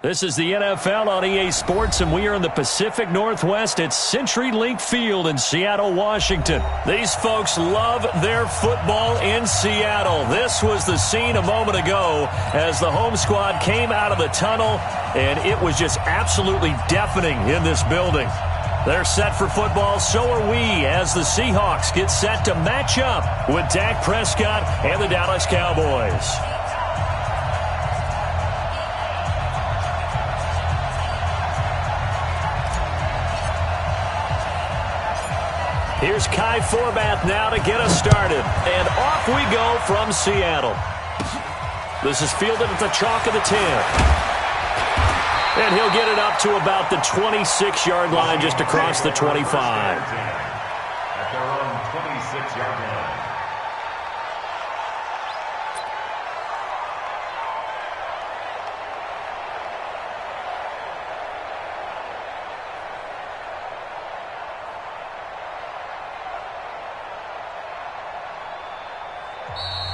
This is the NFL on EA Sports, and we are in the Pacific Northwest at CenturyLink Field in Seattle, Washington. These folks love their football in Seattle. This was the scene a moment ago as the home squad came out of the tunnel, and it was just absolutely deafening in this building. They're set for football, so are we, as the Seahawks get set to match up with Dak Prescott and the Dallas Cowboys. Here's Kai Forbath now to get us started. And off we go from Seattle. This is fielded at the chalk of the 10. And he'll get it up to about the 26-yard line, just across the 25. At their own 26-yard line.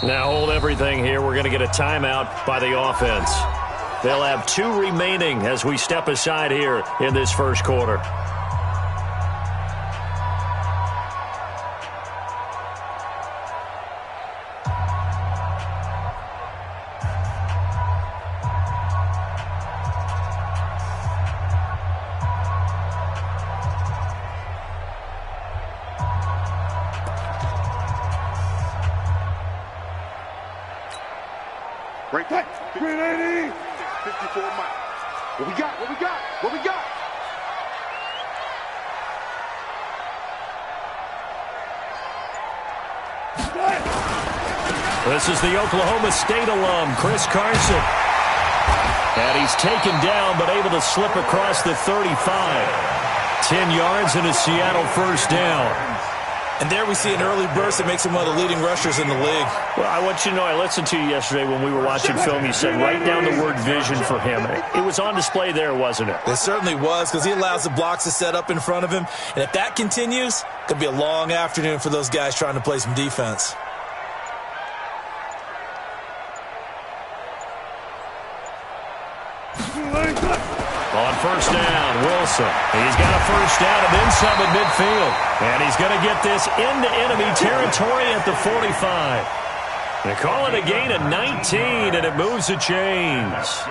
Now hold everything here. We're going to get a timeout by the offense. They'll have 2 remaining as we step aside here in this first quarter. Break back. 380. 54 miles. What we got? What we got? What we got? This is the Oklahoma State alum, Chris Carson. And he's taken down, but able to slip across the 35. 10 yards and a Seattle first down. And there we see an early burst that makes him one of the leading rushers in the league. Well, I want you to know, I listened to you yesterday when we were watching film. You said write down the word vision for him. It was on display there, wasn't it? It certainly was, because he allows the blocks to set up in front of him. And if that continues, it could be a long afternoon for those guys trying to play some defense. On first down, Wilson. He's got a first down and then some at midfield. And he's going to get this into enemy territory at the 45. They call it a gain of 19, and it moves the chains. For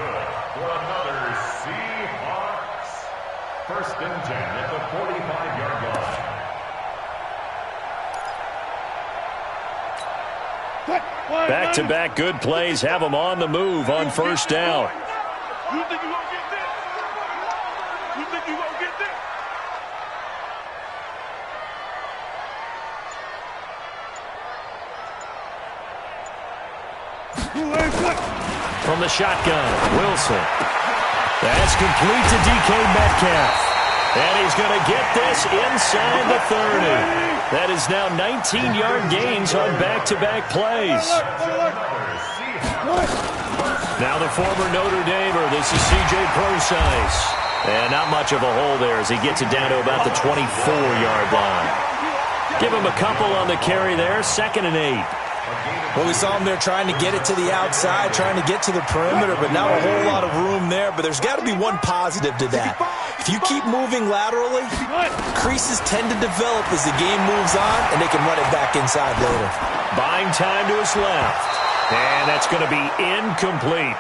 another Seahawks. First and 10 at the 45-yard line. Back-to-back good plays have them on the move on first down. You think you gonna get this? You think you gonna get this? From the shotgun, Wilson. That's complete to DK Metcalf. And he's going to get this inside the 30. That is now 19-yard gains on back-to-back plays. Now the former Notre Damer, this is C.J. Prosise. And not much of a hole there as he gets it down to about the 24-yard line. Give him a couple on the carry there, 2nd and 8. Well, we saw him there trying to get it to the outside, trying to get to the perimeter, but not a whole lot of room there. But there's got to be one positive to that. If you keep moving laterally, creases tend to develop as the game moves on, and they can run it back inside later. Buying time to his left. And that's going to be incomplete.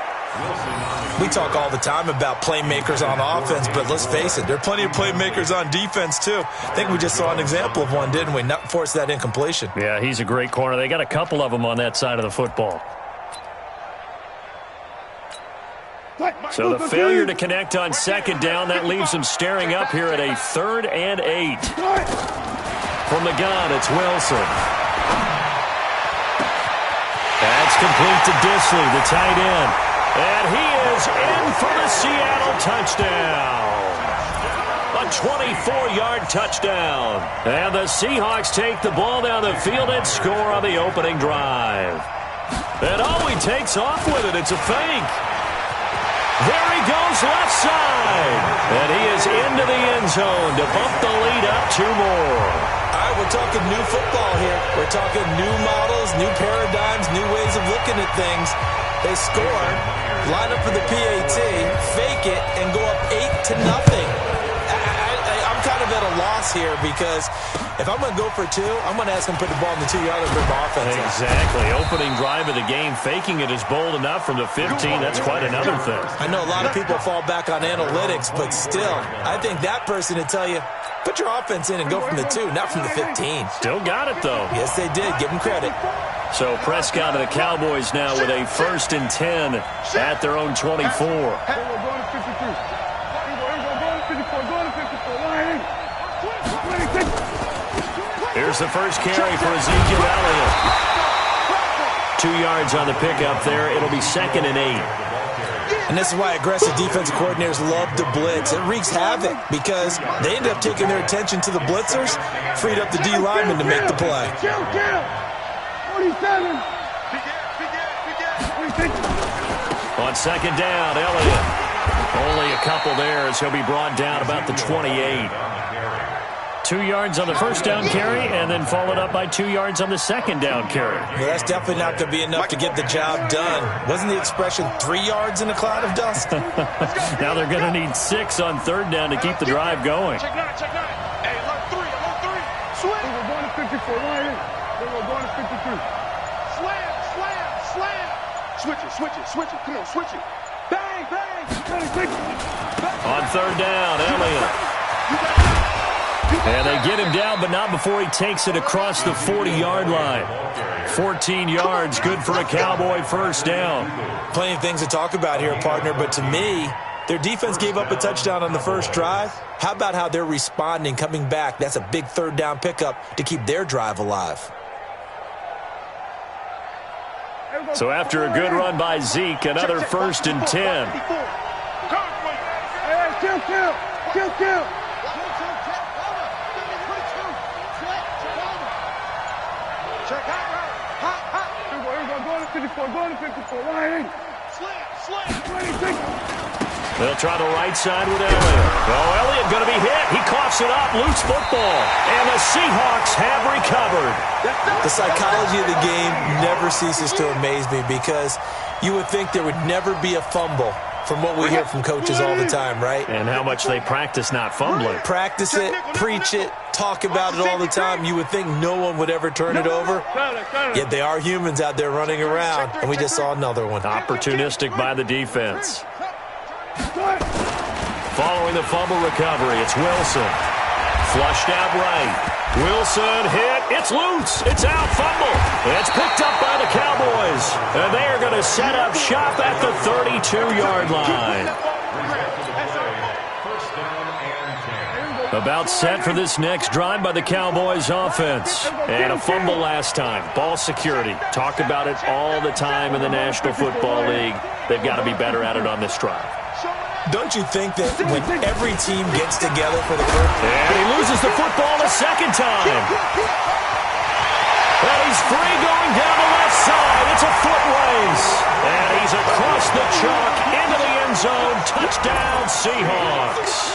We talk all the time about playmakers on offense, but let's face it, there are plenty of playmakers on defense, too. I think we just saw an example of one, didn't we? Not force that incompletion. Yeah, he's a great corner. They got a couple of them on that side of the football. So the failure to connect on 2nd down, that leaves them staring up here at a 3rd and 8. From the gun, it's Wilson. That's complete to Dissly, the tight end. And he is in for the Seattle touchdown. A 24-yard touchdown. And the Seahawks take the ball down the field and score on the opening drive. And he takes off with it. It's a fake. There he goes left side. And he is into the end zone to bump the lead up 2 more. I right, we're talking new football here. We're talking new models, new paradigms, new ways of looking at things. They score, line up for the PAT, fake it, and go up 8-0. I'm kind of at a loss here because if I'm going to go for two, I'm going to ask him to put the ball in the 2-yard line for offense. Exactly. Opening drive of the game, faking it is bold enough from the 15. That's quite another thing. I know a lot of people fall back on analytics, but still, I think that person would tell you, put your offense in and go from the 2, not from the 15. Still got it, though. Yes, they did. Give them credit. So Prescott and the Cowboys now with a 1st and 10 at their own 24. Here's the first carry for Ezekiel Elliott. 2 yards on the pickup there. It'll be 2nd and 8. And this is why aggressive defensive coordinators love to blitz. It wreaks havoc because they end up taking their attention to the blitzers, freed up the D lineman to make the play. On 2nd down, Elliott. Only a couple there as he'll be brought down about the 28. 2 yards on the first down carry and then followed up by 2 yards on the 2nd down carry. Well, that's definitely not going to be enough to get the job done. Wasn't the expression 3 yards in a cloud of dust? Now they're going to need 6 on 3rd down to keep the drive going. Check 9. Hey, alert 3. Swing. We're going to 54. Right in. We're going to 53. Slam. Switch it. Come on, switch it. Bang. On 3rd down, Elliott. And they get him down, but not before he takes it across the 40-yard line. 14 yards, good for a Cowboy first down. Plenty of things to talk about here, partner, but to me, their defense gave up a touchdown on the first drive. How about how they're responding, coming back? That's a big 3rd down pickup to keep their drive alive. So after a good run by Zeke, another 1st and 10. Kill. Going to 54. Right in. Slam. They'll try the right side with Elliott. Oh, Elliott going to be hit. He coughs it up. Loose football. And the Seahawks have recovered. The psychology of the game never ceases to amaze me because you would think there would never be a fumble from what we hear from coaches all the time, right? And how much they practice not fumbling. Practice it, preach it, talk about it all the time. You would think no one would ever turn it over. Yet they are humans out there running around, and we just saw another one. Opportunistic by the defense. Following the fumble recovery, it's Wilson. Flushed out right. Wilson hit. It's loose. It's out. Fumble. It's picked up by the Cowboys. And they are going to set up shop at the 32-yard line. About set for this next drive by the Cowboys offense. And a fumble last time. Ball security. Talk about it all the time in the National Football League. They've got to be better at it on this drive. Don't you think that when every team gets together for the first... And he loses the football a second time. And he's free going down the left side. It's a foot race. And he's across the chalk into the end zone. Touchdown, Seahawks.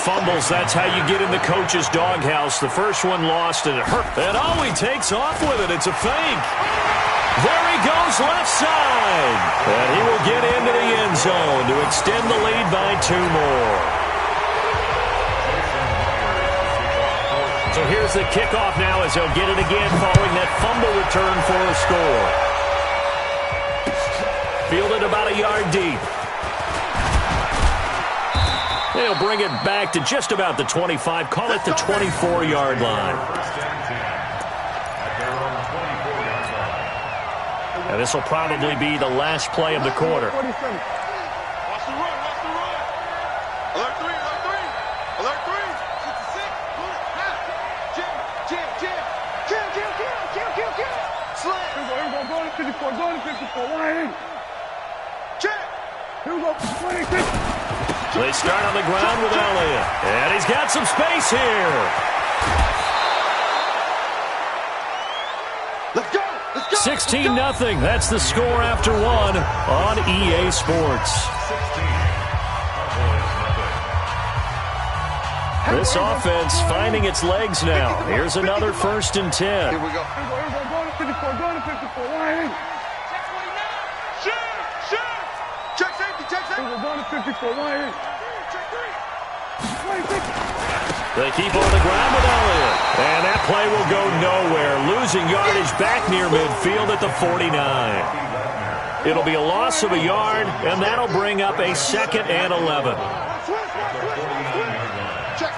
Fumbles, that's how you get in the coach's doghouse. The first one lost and it hurt. And he takes off with it. It's a fake. There he goes left side. And he will get into the end zone to extend the lead by 2 more. So here's the kickoff now as they'll get it again following that fumble return for a score. Fielded about a yard deep. They'll bring it back to just about the 25. Call it the 24-yard line. And this will probably be the last play of the quarter. Watch the run. Alert 3. Alert 3. 66. Kill. Slam. Here we go. Going to 54. Right in. Check. Here we go. 26. They start on the ground with Elliott. And he's got some space here. Let's go. 16-0. That's the score after 1 on EA Sports. This offense finding its legs now. Here's another 1st and 10. Here we go. Go to 54. Go to 54. Line. Check safety. Check safety. Go to 54. Line. They keep on the ground with Elliott. And that play will go nowhere. Losing yardage back near midfield at the 49. It'll be a loss of a yard, and that'll bring up a 2nd and 11. Check.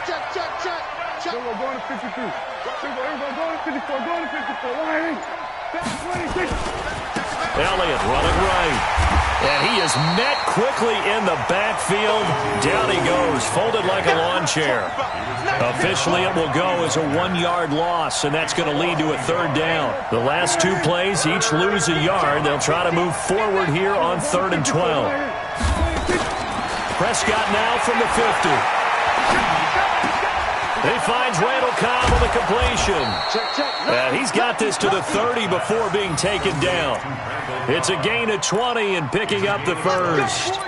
We're going to 52. We're going to 54. Going to 54. Line. Elliott running right. And he is met quickly in the backfield. Down he goes, folded like a lawn chair. Officially, it will go as a 1-yard loss, and that's going to lead to a 3rd down. The last 2 plays each lose a yard. They'll try to move forward here on 3rd and 12. Prescott now from the 50. He finds Randall Cobb on the completion. And he's got this to the 30 before being taken down. It's a gain of 20 and picking up the 1st.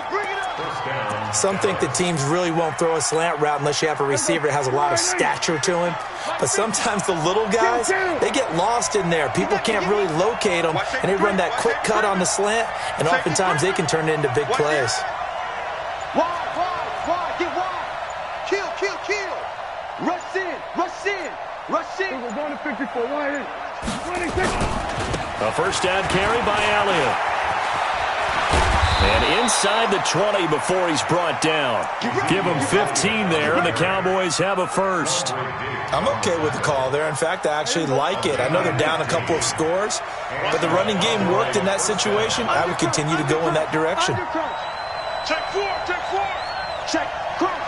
Some think that teams really won't throw a slant route unless you have a receiver that has a lot of stature to him. But sometimes the little guys, they get lost in there. People can't really locate them, and they run that quick cut on the slant, and oftentimes they can turn it into big plays. Wide, get wide. Kill. Rush in. We're going to 54. Wide. A 1st down carry by Elliott. And inside the 20 before he's brought down. Give him 15 there, and the Cowboys have a 1st. I'm okay with the call there. In fact, I actually like it. I know they're down a couple of scores, but the running game worked in that situation. I would continue to go in that direction. Check 4. Check. Crunch.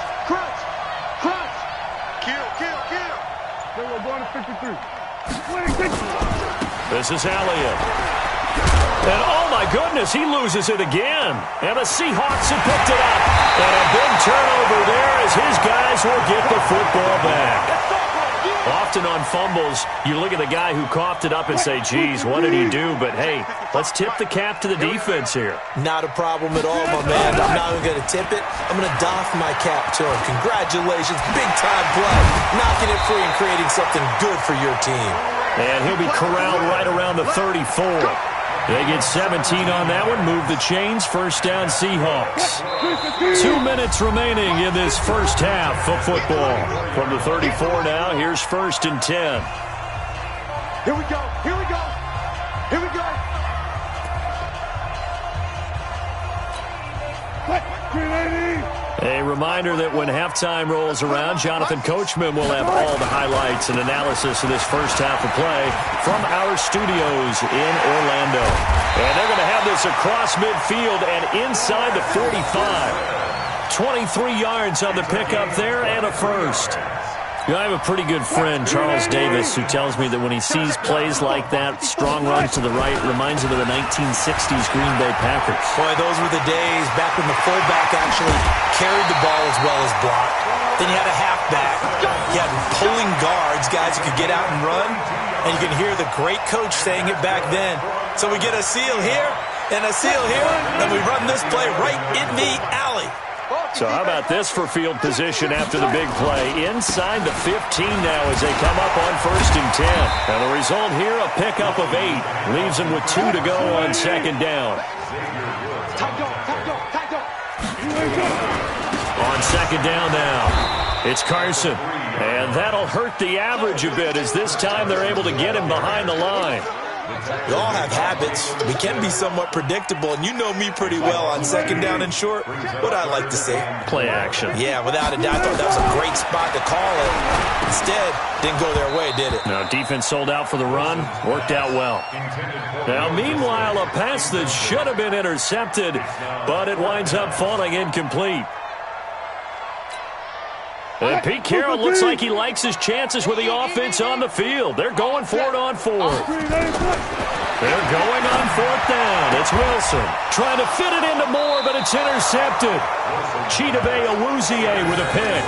Kill. Then we're going to 53. This is Elliott. And oh my goodness, he loses it again. And the Seahawks have picked it up. And a big turnover there as his guys will get the football back. Often on fumbles, you look at the guy who coughed it up and say, geez, what did he do? But hey, let's tip the cap to the defense here. Not a problem at all, my man. I'm not even going to tip it. I'm going to doff my cap to him. Congratulations, big-time play. Knocking it free and creating something good for your team. And he'll be corralled right around the 34. They get 17 on that one. Move the chains. 1st down Seahawks. 2 minutes remaining in this 1st half of football. From the 34 now, here's 1st and 10. Here we go. A reminder that when halftime rolls around, Jonathan Coachman will have all the highlights and analysis of this 1st half of play from our studios in Orlando. And they're going to have this across midfield and inside the 45. 23 yards on the pickup there and a 1st. I have a pretty good friend, Charles Davis, who tells me that when he sees plays like that, strong runs to the right, reminds him of the 1960s Green Bay Packers. Boy, those were the days back when the fullback actually carried the ball as well as blocked. Then you had a halfback. You had pulling guards, guys who could get out and run. And you can hear the great coach saying it back then. So we get a seal here and a seal here, and we run this play right in the alley. So how about this for field position after the big play? Inside the 15 now as they come up on 1st and 10. And the result here, a pickup of 8. Leaves them with 2 to go on 2nd down. On 2nd down now, it's Carson. And that'll hurt the average a bit as this time they're able to get him behind the line. We all have habits. We can be somewhat predictable, and you know me pretty well on 2nd down and short. What I like to see. Play action. Yeah, without a doubt. I thought that was a great spot to call it. Instead, didn't go their way, did it? No, defense sold out for the run. Worked out well. Now, meanwhile, a pass that should have been intercepted, but it winds up falling incomplete. And Pete Carroll looks like he likes his chances with the offense on the field. They're going for it on 4th. They're going on 4th down. It's Wilson trying to fit it into Moore, but it's intercepted. Chidobe Awuzie with a pick.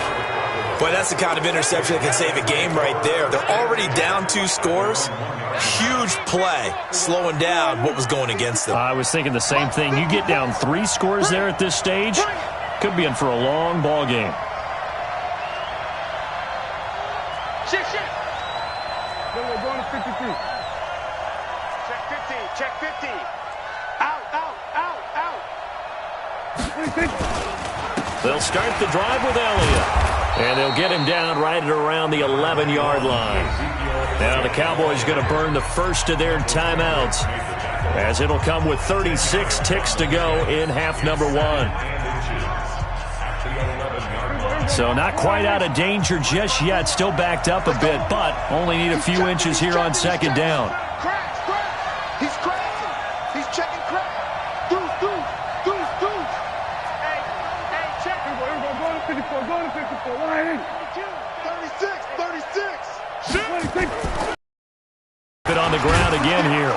Boy, that's the kind of interception that can save a game right there. They're already down 2 scores. Huge play, slowing down what was going against them. I was thinking the same thing. You get down 3 scores there at this stage, could be in for a long ball game. 53. Check 50. Check 50. Out, out, out, out. 26. They'll start the drive with Elliott. And they'll get him down right at around the 11-yard line. Now the Cowboys going to burn the first of their timeouts, as it'll come with 36 ticks to go in half number 1. So not quite out of danger just yet. Still backed up a bit, but only need a few inches here on second down. Crash, crash. He's crashing. He's checking crash. Deuce, deuce, deuce, deuce. Hey, check. Here we go. Go to 54. Go to 54. Line in. 36, 36. 26. It on the ground again here.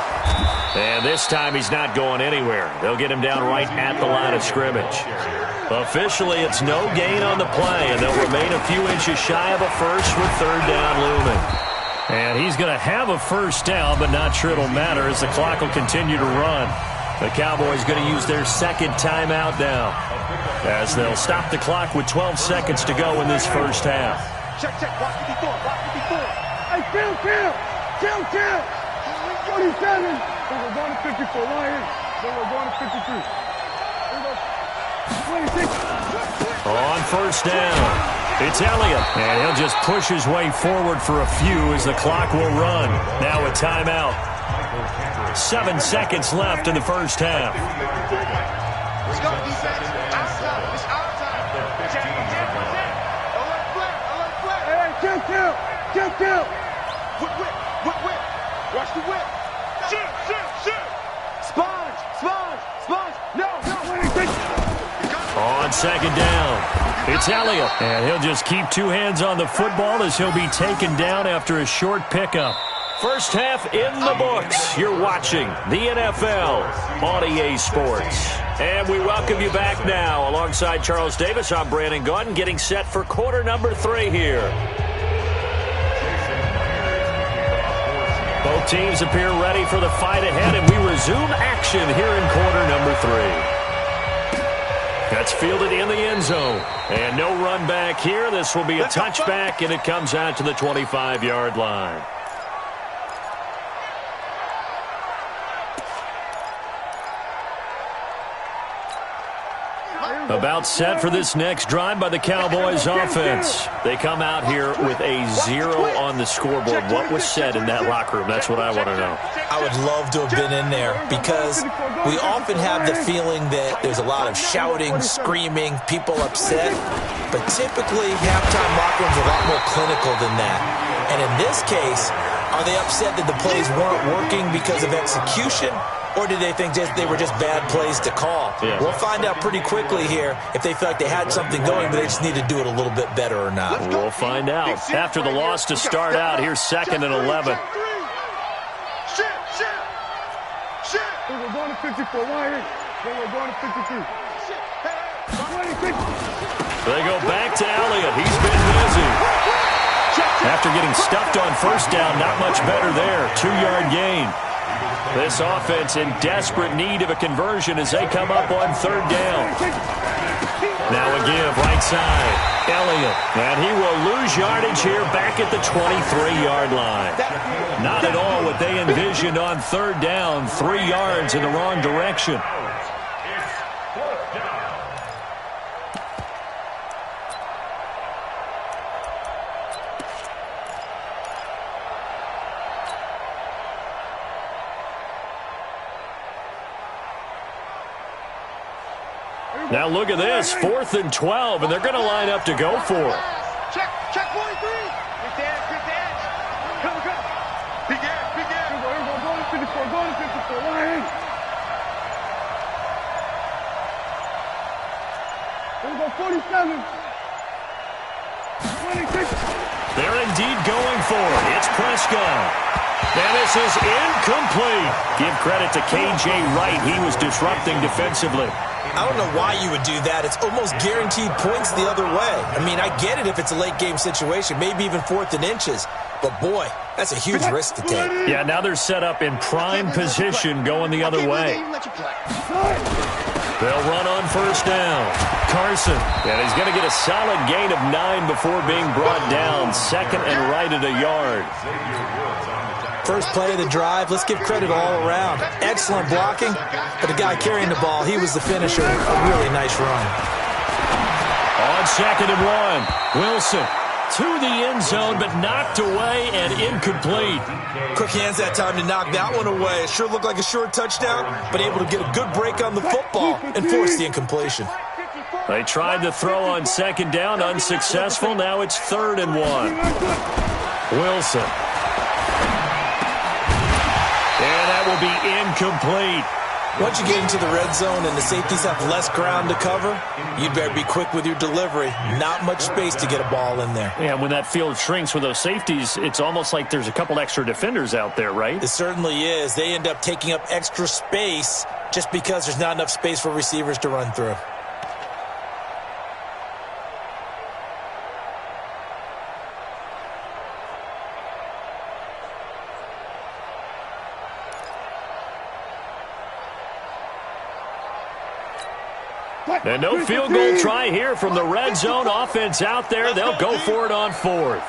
And this time he's not going anywhere. They'll get him down right at the line of scrimmage. Officially, it's no gain on the play, and they'll remain a few inches shy of a first with third down looming. And he's going to have a first down, but not sure it'll matter as the clock will continue to run. The Cowboys going to use their second timeout now, as they'll stop the clock with 12 seconds to go in this first half. Check, check. Block 54. Block 54. Hey, kill. 27. Then we're going to 54. Line in. Then we're going to 53. Here we go. 26. On first down, it's Elliott, and he'll just push his way forward for a few as the clock will run. Now a timeout. 7 seconds left in the first half. Let's go, defense. Outside. It's outside. Check, check. Alert flare. Hey, kill. Whip. Watch the whip. Shoot. Sponge. No. 26. On second down, it's Elliott, and he'll just keep two hands on the football as he'll be taken down after a short pickup. First half in the books. You're watching the NFL on EA Sports. And we welcome you back now. Alongside Charles Davis, I'm Brandon Gaudin, getting set for quarter number 3 here. Both teams appear ready for the fight ahead, and we resume action here in quarter number 3. That's fielded in the end zone. And no run back here. This will be a touchback, and it comes out to the 25-yard line. About set for this next drive by the Cowboys offense. They come out here with a 0 on the scoreboard. What was said in that locker room? That's what I want to know. I would love to have been in there because we often have the feeling that there's a lot of shouting, screaming, people upset. But typically, halftime locker rooms are a lot more clinical than that. And in this case, are they upset that the plays weren't working because of execution? Or did they think they were just bad plays to call? Yeah. We'll find out pretty quickly here if they feel like they had something going, but they just need to do it a little bit better or not. We'll find out. After the loss to start out, here's 2nd and 11. Shit. Then we're going to 54. Line in. Then we're going to 53. 26. They go back to Elliott. He's been busy. After getting stuffed on first down, not much better there. 2-yard gain. This offense in desperate need of a conversion as they come up on third down. Now a give right side. Elliott. And he will lose yardage here back at the 23-yard line. Not at all what they envisioned on third down. 3 yards in the wrong direction. Now look at this, 4th and 12, and they're going to line up to go for it. Check 43. Quick dance. Come. Big ass. Here we go. Go to 54. Go to 54. Line in. Here we go. 47. 26. They're indeed going for it. It's Prescott. And this is incomplete. Give credit to K.J. Wright. He was disrupting defensively. I don't know why you would do that. It's almost guaranteed points the other way. I mean, I get it if it's a late-game situation, maybe even 4th and inches. But, boy, that's a huge risk to take. Yeah, now they're set up in prime position going the other way. They'll run on first down. Carson, and he's going to get a solid gain of 9 before being brought down. 2nd and right at a yard. First play of the drive, let's give credit all around. Excellent blocking, but the guy carrying the ball, he was the finisher. A really nice run. On 2nd and 1, Wilson to the end zone, but knocked away and incomplete. Quick hands that time to knock that one away. It sure looked like a short touchdown, but able to get a good break on the football and force the incompletion. They tried to throw on 2nd down, unsuccessful. Now it's 3rd and 1. Wilson. And that will be incomplete. Once you get into the red zone and the safeties have less ground to cover, you'd better be quick with your delivery. Not much space to get a ball in there. Yeah, when that field shrinks with those safeties, it's almost like there's a couple extra defenders out there, right? It certainly is. They end up taking up extra space just because there's not enough space for receivers to run through. And no field goal try here from the red zone. Offense out there. They'll go for it on 4th.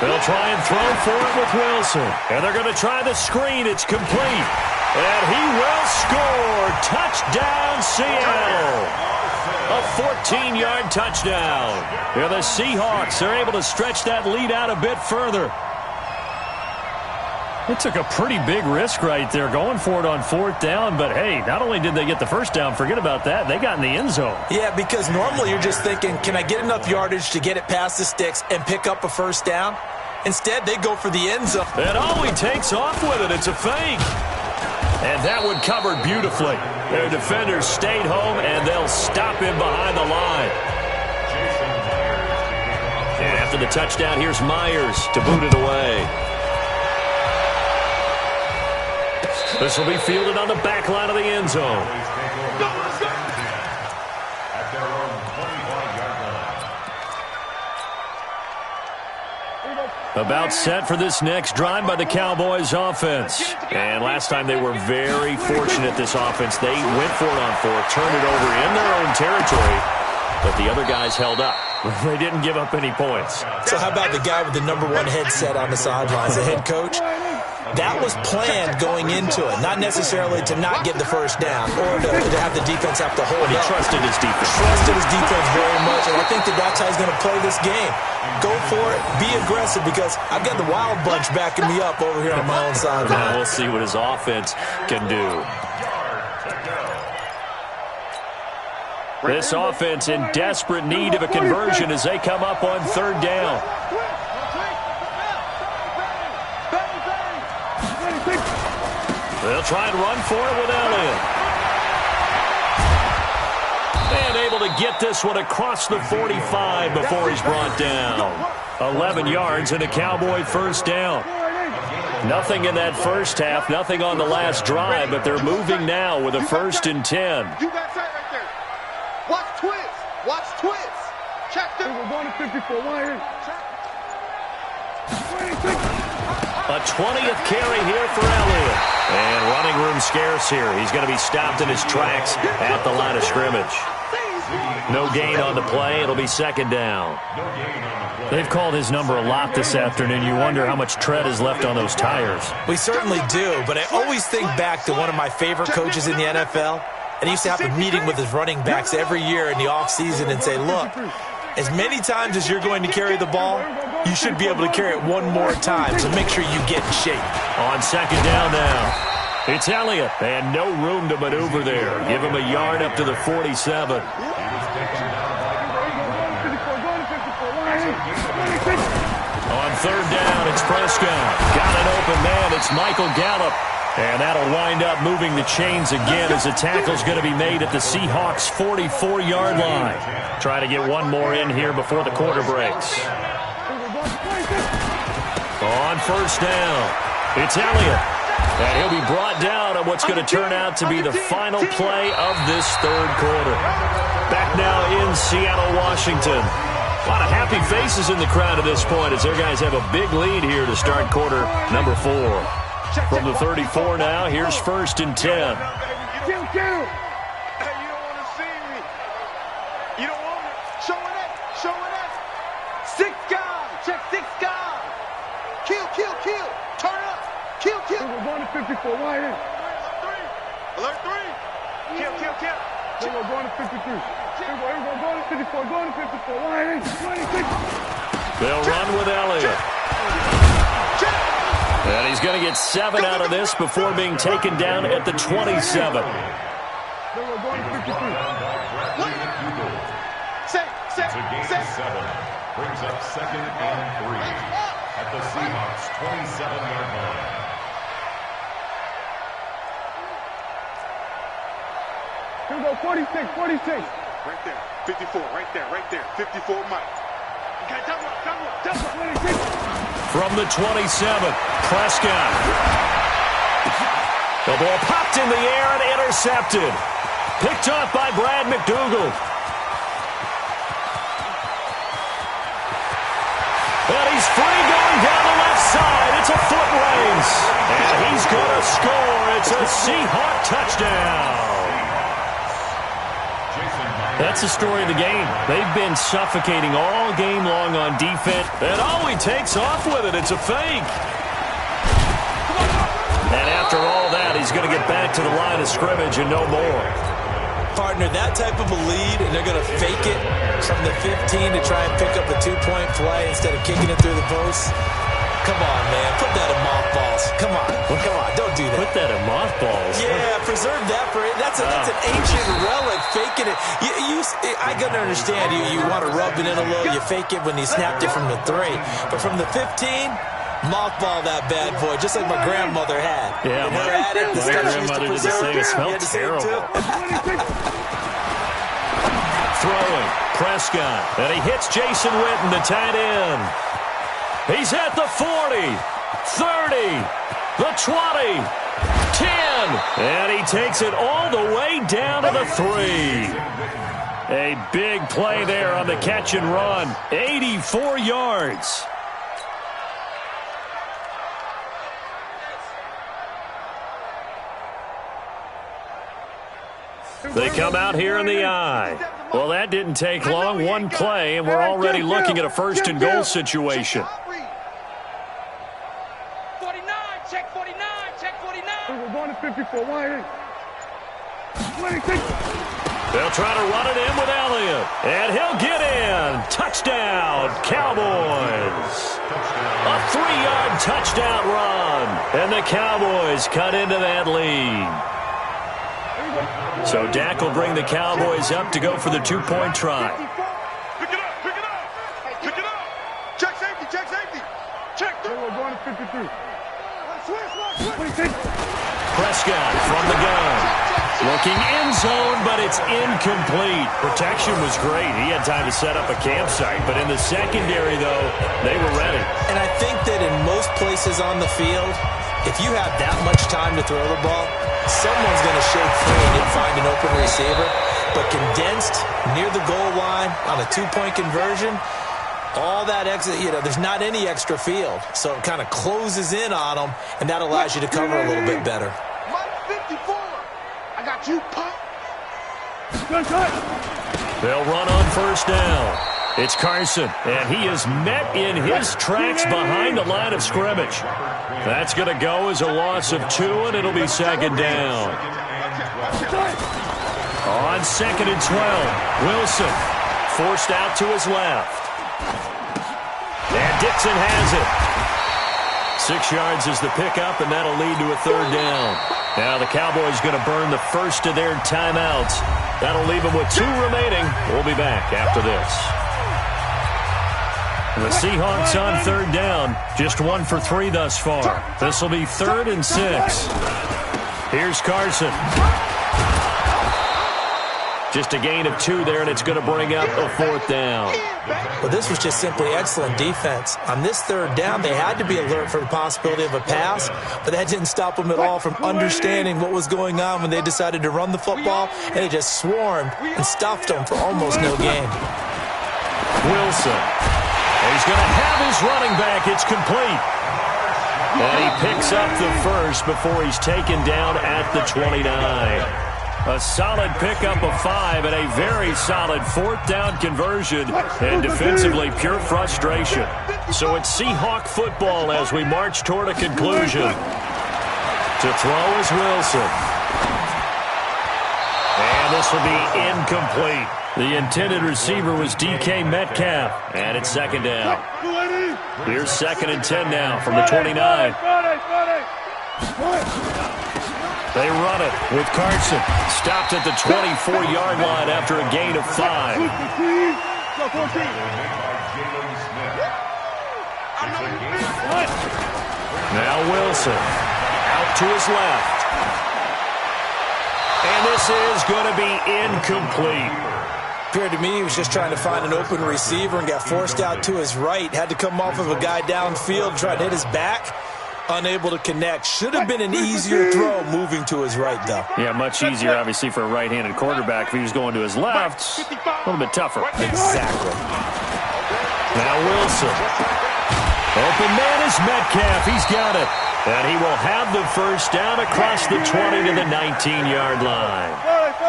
They'll try and throw for it with Wilson. And they're going to try the screen. It's complete. And he will score. Touchdown, Seattle. A 14-yard touchdown. And the Seahawks are able to stretch that lead out a bit further. It took a pretty big risk right there going for it on 4th down, but hey, not only did they get the first down, forget about that, they got in the end zone. Yeah, because normally you're just thinking, can I get enough yardage to get it past the sticks and pick up a first down? Instead, they go for the end zone. And Ollie takes off with it. It's a fake. And that one covered beautifully. Their defenders stayed home, and they'll stop him behind the line. And after the touchdown, here's Myers to boot it away. This will be fielded on the back line of the end zone. About set for this next drive by the Cowboys offense. And last time they were very fortunate, this offense. They went for it on 4th, turned it over in their own territory, but the other guys held up. They didn't give up any points. So how about the guy with the #1 headset on the sidelines, the head coach? That was planned going into it, not necessarily to not get the first down or to have the defense have to hold up. He trusted his defense. Trusted his defense very much, and I think that's how he's going to play this game. Go for it, be aggressive, because I've got the Wild Bunch backing me up over here on my own sideline. Now we'll see what his offense can do. This offense in desperate need of a conversion as they come up on 3rd down. They'll try and run for it with Elliott. And able to get this one across the 45 before he's brought down. 11 yards and a Cowboy first down. Nothing in that first half, nothing on the last drive, but they're moving now with a 1st and 10. You got tight right there. Watch twist. Watch twist. Check them. We're going to 54. A 20th carry here for Elliott. And running room scarce here. He's going to be stopped in his tracks at the line of scrimmage. No gain on the play. It'll be 2nd down. They've called his number a lot this afternoon. You wonder how much tread is left on those tires. We certainly do, but I always think back to one of my favorite coaches in the NFL. And he used to have a meeting with his running backs every year in the offseason and say, look, as many times as you're going to carry the ball, you should be able to carry it one more time, so make sure you get in shape. On 2nd down now, it's Elliott, and no room to maneuver there. Give him a yard up to the 47. On 3rd down, it's Prescott. Got an open man. It's Michael Gallup. And that'll wind up moving the chains again as the tackle's going to be made at the Seahawks' 44-yard line. Try to get one more in here before the quarter breaks. On 1st down, it's Elliott. And he'll be brought down on what's going to turn out to be the final play of this 3rd quarter. Back now in Seattle, Washington. A lot of happy faces in the crowd at this point as their guys have a big lead here to start quarter number 4. From the 34 now, here's 1st and 10. Hey, you don't want to see me. You don't want me. Show it up. 6 guys. Check 6 guys. Kill. kill. Turn up. Kill, kill. We're going to 54. Wide in. Alert 3. Kill, kill, kill. We're going to 53. We're going to 54. Going to 54. Wide in. 26. They'll run with Elliott. And he's going to get 7 out of this before being taken down at the 27. We're going to 53. It's a gain of 7. Brings up 2nd and 3 at the Seahawks' 27-yard line. Here we go, 46, 46. Right there, 54, right there, 54 Mike. Okay, double up. 26. From the 27, Prescott. The ball popped in the air and intercepted. Picked off by Brad McDougald. And he's free going down the left side. It's a foot race. And he's going to score. It's a Seahawk touchdown. That's the story of the game. They've been suffocating all game long on defense. And he takes off with it. It's a fake. And after all that, he's going to get back to the line of scrimmage and no more. Partner, that type of a lead, and they're going to fake it from the 15 to try and pick up a 2-point play instead of kicking it through the post. Come on, man. Put that in mothballs. Come on. Don't do that. Put that in mothballs. Yeah, preserve that for it. That's an ancient relic. Faking it. I can understand you want to rub it in a little. You fake it when he snapped it from the 3. But from the 15, mothball that bad boy, just like my grandmother had. Yeah, my grandmother did the same. It smelled terrible. Throwing, Prescott, and he hits Jason Witten, the tight end. He's at the 40, 30, the 20, 10, and he takes it all the way down to the 3. A big play there on the catch and run, 84 yards. They come out here in the eye. Well, that didn't take long. One play, and we're already looking at a first and goal situation. 49, check 49, check 49. We're going to 54. Wide in. 26. They'll try to run it in with Elliott, and he'll get in. Touchdown, Cowboys. A 3-yard touchdown run, and the Cowboys cut into that lead. So Dak will bring the Cowboys up to go for the 2-point try. Pick it up. Pick it up. Check safety. Check. We're going to 53. 26. Prescott from the gun. Looking end zone, but it's incomplete. Protection was great. He had time to set up a campsite. But in the secondary, though, they were ready. And I think that in most places on the field, if you have that much time to throw the ball, someone's going to shake free and find an open receiver. But condensed near the goal line on a 2-point conversion, all that extra, there's not any extra field. So it kind of closes in on them, and that allows you to cover a little bit better. Mike 54. I got you, pop. They'll run on first down. It's Carson, and he is met in his tracks behind the line of scrimmage. That's going to go as a loss of 2, and it'll be second down. On 2nd and 12, Wilson forced out to his left. And Dixon has it. 6 yards is the pickup, and that'll lead to a 3rd down. Now the Cowboys going to burn the first of their timeouts. That'll leave them with 2 remaining. We'll be back after this. The Seahawks on 3rd down. Just 1 for 3 thus far. This will be 3rd and 6. Here's Carson. Just a gain of 2 there, and it's going to bring up a 4th down. Well, this was just simply excellent defense. On this 3rd down, they had to be alert for the possibility of a pass, but that didn't stop them at all from understanding what was going on when they decided to run the football, and they just swarmed and stuffed them for almost no gain. Wilson. He's going to have his running back. It's complete. And he picks up the first before he's taken down at the 29. A solid pickup of 5 and a very solid 4th down conversion. And defensively, pure frustration. So it's Seahawk football as we march toward a conclusion. To throw is Wilson. And this will be incomplete. The intended receiver was DK Metcalf. And it's 2nd down. Here's 2nd and 10 now from the 29. They run it with Carson. Stopped at the 24-yard line after a gain of 5. Now Wilson. Out to his left. And this is going to be incomplete. Appeared to me he was just trying to find an open receiver and got forced out to his right. Had to come off of a guy downfield, try to hit his back. Unable to connect. Should have been an easier throw moving to his right, though. Yeah, much easier, obviously, for a right-handed quarterback. If he was going to his left, a little bit tougher. Exactly. Now Wilson. Open man is Metcalf. He's got it. And he will have the 1st down across the 20 to the 19-yard line.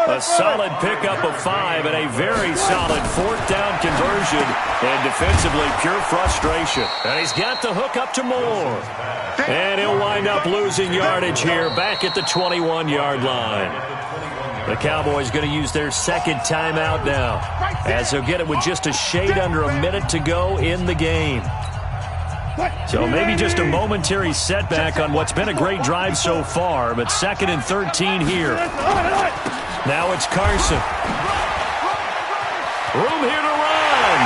A solid pickup of 5 and a very solid 4th down conversion. And defensively, pure frustration. And he's got the hook up to Moore. And he'll wind up losing yardage here back at the 21-yard line. The Cowboys going to use their 2nd timeout now, as they'll get it with just a shade under a minute to go in the game. So maybe just a momentary setback on what's been a great drive so far, but 2nd and 13 here. Now it's Carson. Room here to run.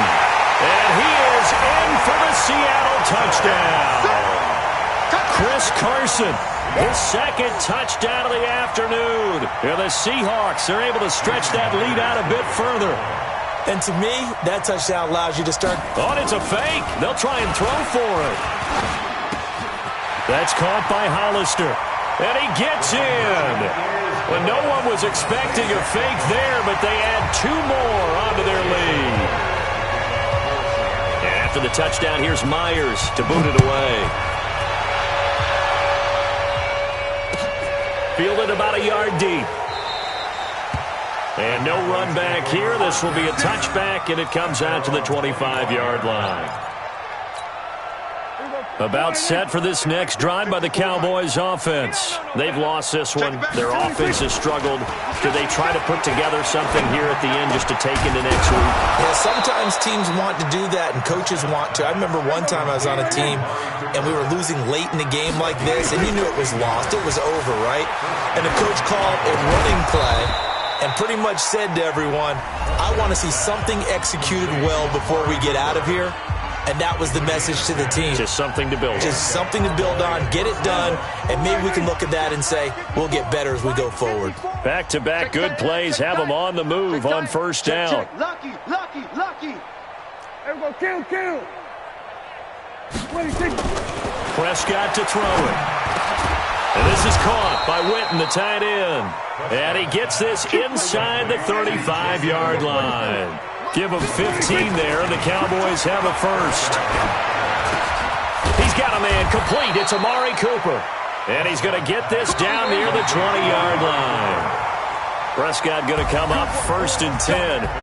And he is in for the Seattle touchdown. Chris Carson, his 2nd touchdown of the afternoon. And the Seahawks are able to stretch that lead out a bit further. And to me, that touchdown allows you to start. Oh, it's a fake. They'll try and throw for it. That's caught by Hollister. And he gets in. Well, no one was expecting a fake there, but they add 2 more onto their lead. And after the touchdown, here's Myers to boot it away. Fielded about a yard deep. And no run back here. This will be a touchback, and it comes out to the 25-yard line. About set for this next drive by the Cowboys offense. They've lost this one. Their offense has struggled. Do they try to put together something here at the end just to take into next week? Yeah, sometimes teams want to do that, and coaches want to. I remember one time I was on a team, and we were losing late in the game like this, and you knew it was lost. It was over, right? And the coach called a running play and pretty much said to everyone, I want to see something executed well before we get out of here. And that was the message to the team. Just something to build on. Just something to build on, get it done, and maybe we can look at that and say, we'll get better as we go forward. Back-to-back good plays have them on the move on 1st down. Lucky. Everyone, kill. Prescott to throw it. And this is caught by Witten, the tight end. And he gets this inside the 35-yard line. Give him 15 there, and the Cowboys have a 1st. He's got a man complete. It's Amari Cooper. And he's going to get this down near the 20-yard line. Prescott going to come up 1st and 10.